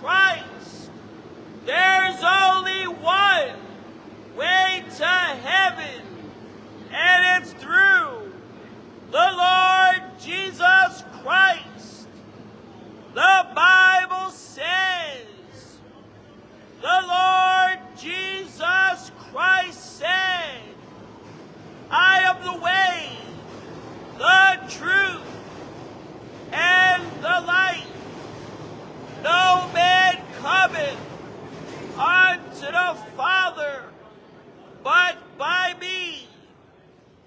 Christ. There's only one way to heaven, and it's through the Lord Jesus Christ. The Bible says, the Lord Jesus Christ said, I am the way, the truth, and the life. No man cometh unto the Father but by me.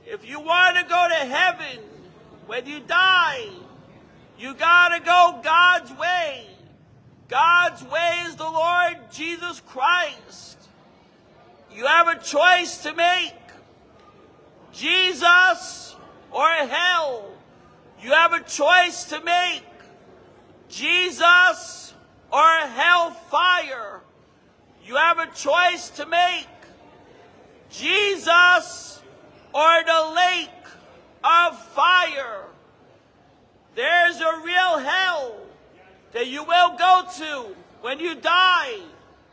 If you want to go to heaven when you die, you gotta go God's way. God's way is the Lord Jesus Christ. You have a choice to make. Jesus or hell. You have a choice to make. Jesus or hellfire. You have a choice to make. Jesus or the lake of fire. There's a real hell that you will go to when you die.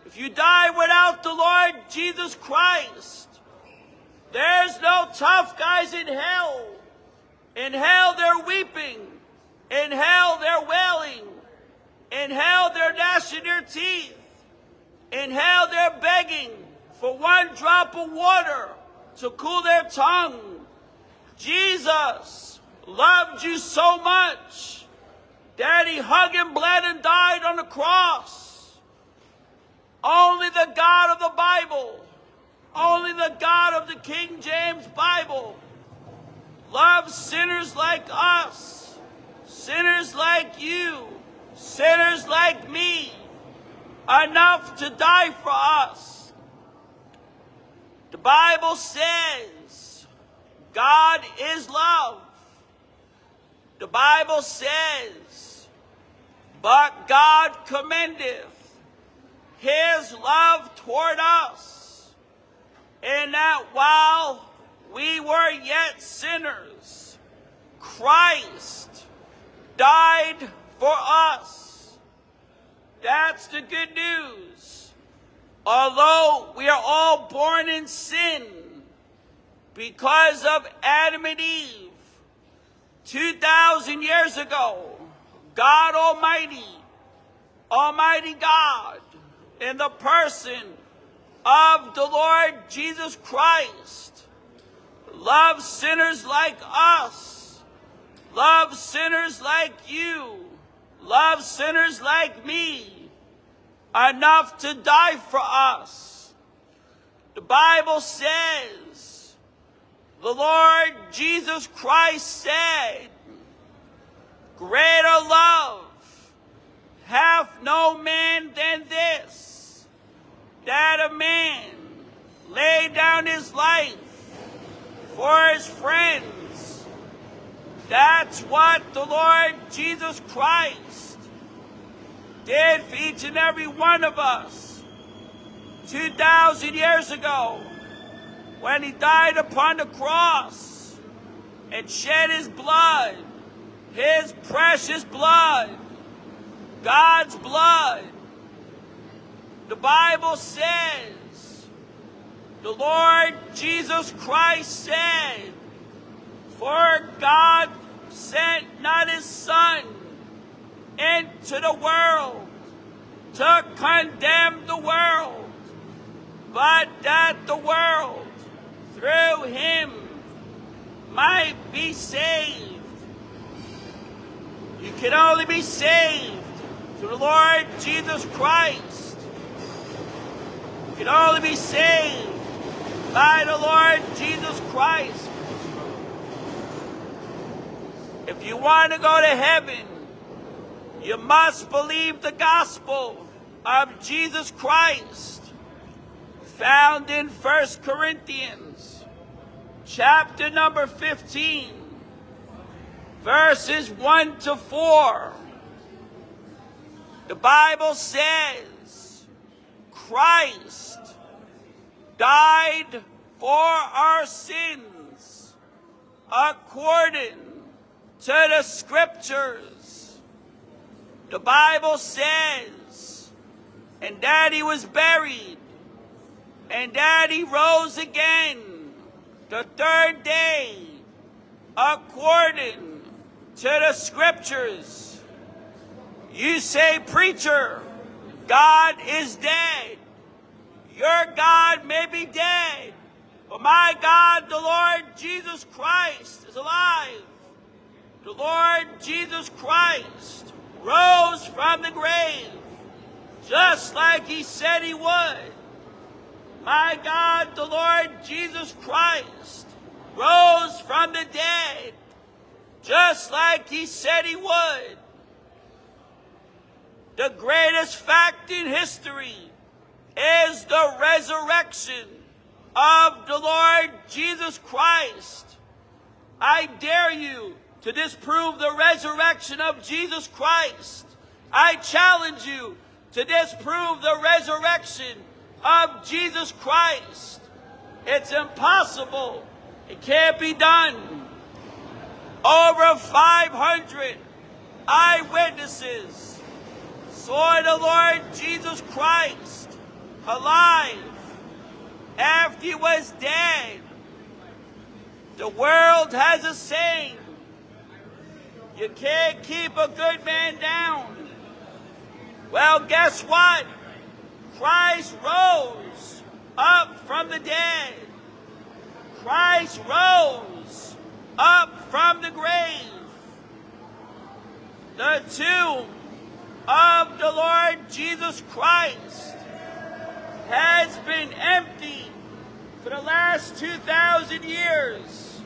If you die without the Lord Jesus Christ, there's no tough guys in hell. In hell they're weeping. In hell they're wailing. In hell they're gnashing their teeth. In hell they're begging for one drop of water to cool their tongue. Jesus loved you so much that he hung and bled and died on the cross. Only the God of the Bible, only the God of the King James Bible loves sinners like us, sinners like you, sinners like me, enough to die for us. The Bible says God is love. The Bible says, but God commendeth his love toward us, in that while we were yet sinners, Christ died for us. That's the good news. Although we are all born in sin because of Adam and Eve, 2,000 years ago, God Almighty, Almighty God, in the person of the Lord Jesus Christ, loves sinners like us, loves sinners like you, loves sinners like me, enough to die for us. The Bible says, the Lord Jesus Christ said, greater love hath no man than this, that a man lay down his life for his friends. That's what the Lord Jesus Christ did for each and every one of us 2,000 years ago, when he died upon the cross and shed his blood, his precious blood, God's blood. The Bible says, the Lord Jesus Christ said, for God sent not his Son into the world to condemn the world, but that the world through him might be saved. You can only be saved through the Lord Jesus Christ. You can only be saved by the Lord Jesus Christ. If you want to go to heaven, you must believe the gospel of Jesus Christ, found in 1 Corinthians, chapter number 15, verses 1 to 4. The Bible says, Christ died for our sins according to the Scriptures. The Bible says, and that he was buried, and that he rose again the third day, according to the scriptures. You say, preacher, God is dead. Your God may be dead, but my God, the Lord Jesus Christ, is alive. The Lord Jesus Christ rose from the grave, just like he said he would. My God, the Lord Jesus Christ rose from the dead, just like he said he would. The greatest fact in history is the resurrection of the Lord Jesus Christ. I dare you to disprove the resurrection of Jesus Christ. I challenge you to disprove the resurrection of Jesus Christ. It's impossible. It can't be done. Over 500 eyewitnesses saw the Lord Jesus Christ alive after he was dead. The world has a saying, you can't keep a good man down. Well, guess what? Christ rose up from the dead. Christ rose up from the grave. The tomb of the Lord Jesus Christ has been empty for the last 2,000 years.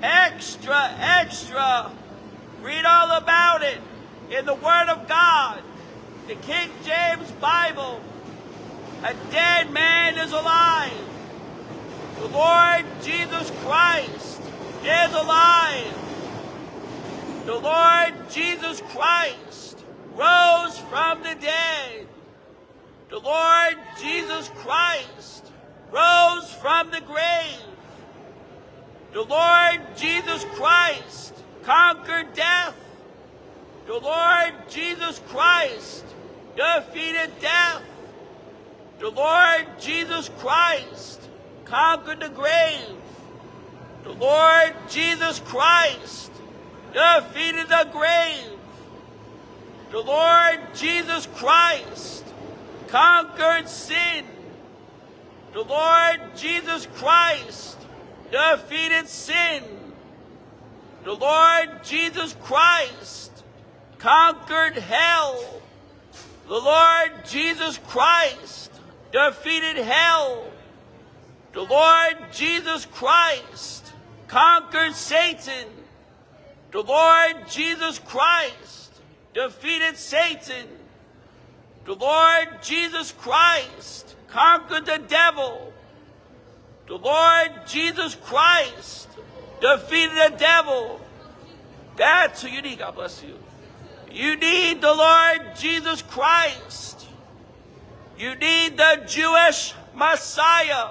Extra. Read all about it in the Word of God, the King James Bible. A dead man is alive. The Lord Jesus Christ is alive. The Lord Jesus Christ rose from the dead. The Lord Jesus Christ rose from the grave. The Lord Jesus Christ conquered death. The Lord Jesus Christ defeated death. The Lord Jesus Christ conquered the grave. The Lord Jesus Christ defeated the grave. The Lord Jesus Christ conquered sin. The Lord Jesus Christ defeated sin. The Lord Jesus Christ conquered hell. The Lord Jesus Christ defeated hell. The Lord Jesus Christ conquered Satan. The Lord Jesus Christ defeated Satan. The Lord Jesus Christ conquered the devil. The Lord Jesus Christ defeated the devil. That's who you need. God bless you. You need the Lord Jesus Christ. You need the Jewish Messiah.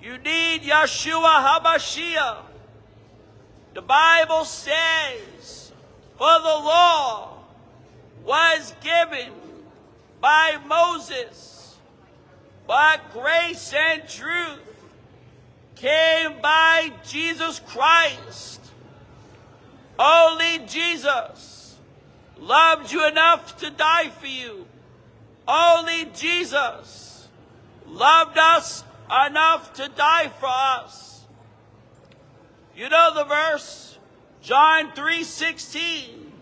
You need Yeshua HaMashiach. The Bible says, for the law was given by Moses, but grace and truth came by Jesus Christ. Only Jesus loved you enough to die for you. Only Jesus loved us enough to die for us. You know the verse, John 3:16.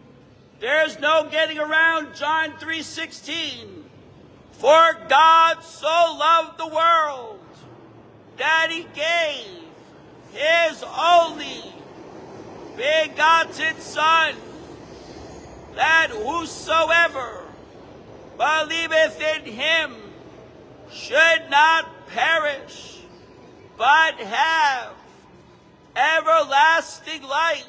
There's no getting around John 3:16. For God so loved the world that he gave his only begotten Son, that whosoever believeth in him should not perish, but have everlasting life.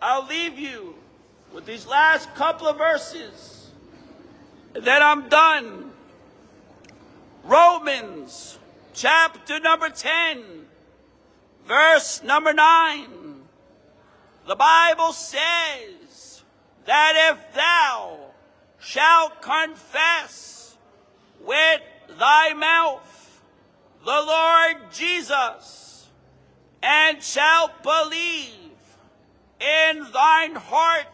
I'll leave you with these last couple of verses, and then I'm done. Romans chapter number 10, verse number 9. The Bible says that if thou shalt confess with thy mouth the Lord Jesus, and shalt believe in thine heart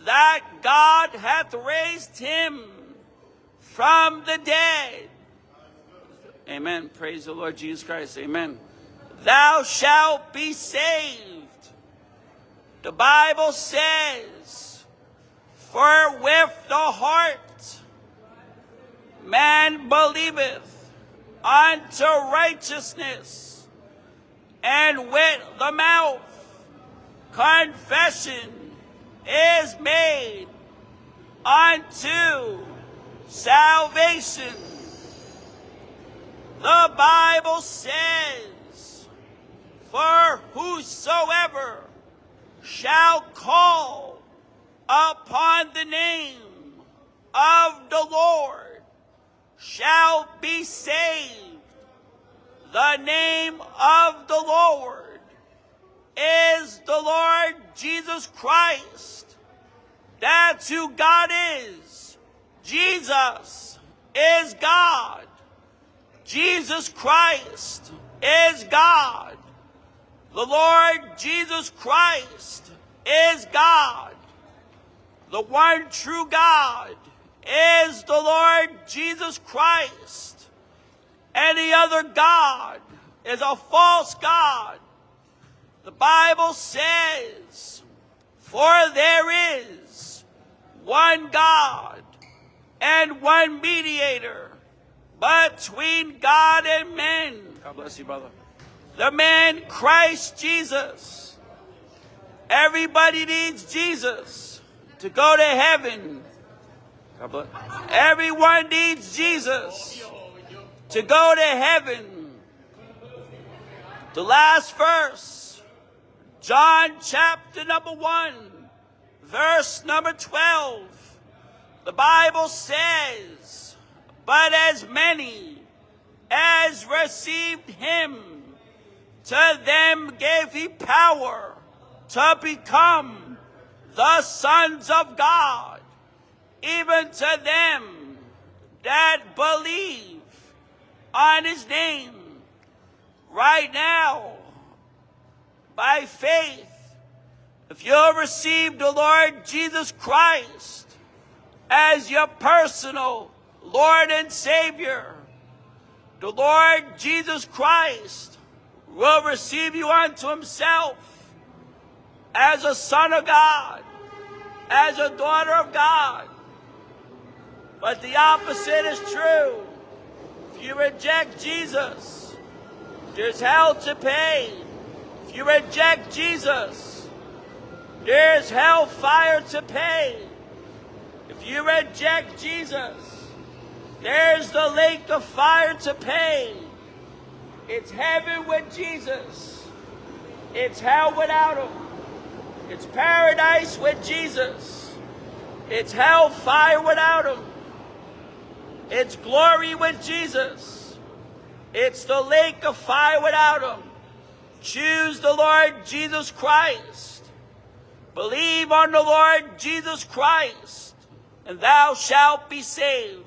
that God hath raised him from the dead. Amen. Praise the Lord Jesus Christ. Amen. Thou shalt be saved. The Bible says, for with the heart man believeth unto righteousness, and with the mouth confession is made unto salvation. The Bible says, for whosoever shall call upon the name of the Lord shall be saved. The name of the Lord is the Lord Jesus Christ. That's who God is. Jesus is God. Jesus Christ is God. The Lord Jesus Christ is God. The one true God is the Lord Jesus Christ. Any other God is a false God. The Bible says, for there is one God and one mediator between God and men. God bless you, brother. The man Christ Jesus. Everybody needs Jesus to go to heaven. God bless. Everyone needs Jesus to go to heaven. The last verse, John chapter number 1, verse number 12. The Bible says, but as many as received him, to them gave he power to become the sons of God, even to them that believe on his name. Right now, by faith, if you have received the Lord Jesus Christ as your personal Lord and Savior, the Lord Jesus Christ will receive you unto himself as a son of God, as a daughter of God. But the opposite is true. If you reject Jesus, there's hell to pay. If you reject Jesus, there's hellfire to pay. If you reject Jesus, there's the lake of fire to pay. It's heaven with Jesus. It's hell without him. It's paradise with Jesus. It's hellfire without him. It's glory with Jesus. It's the lake of fire without him. Choose the Lord Jesus Christ. Believe on the Lord Jesus Christ, and thou shalt be saved.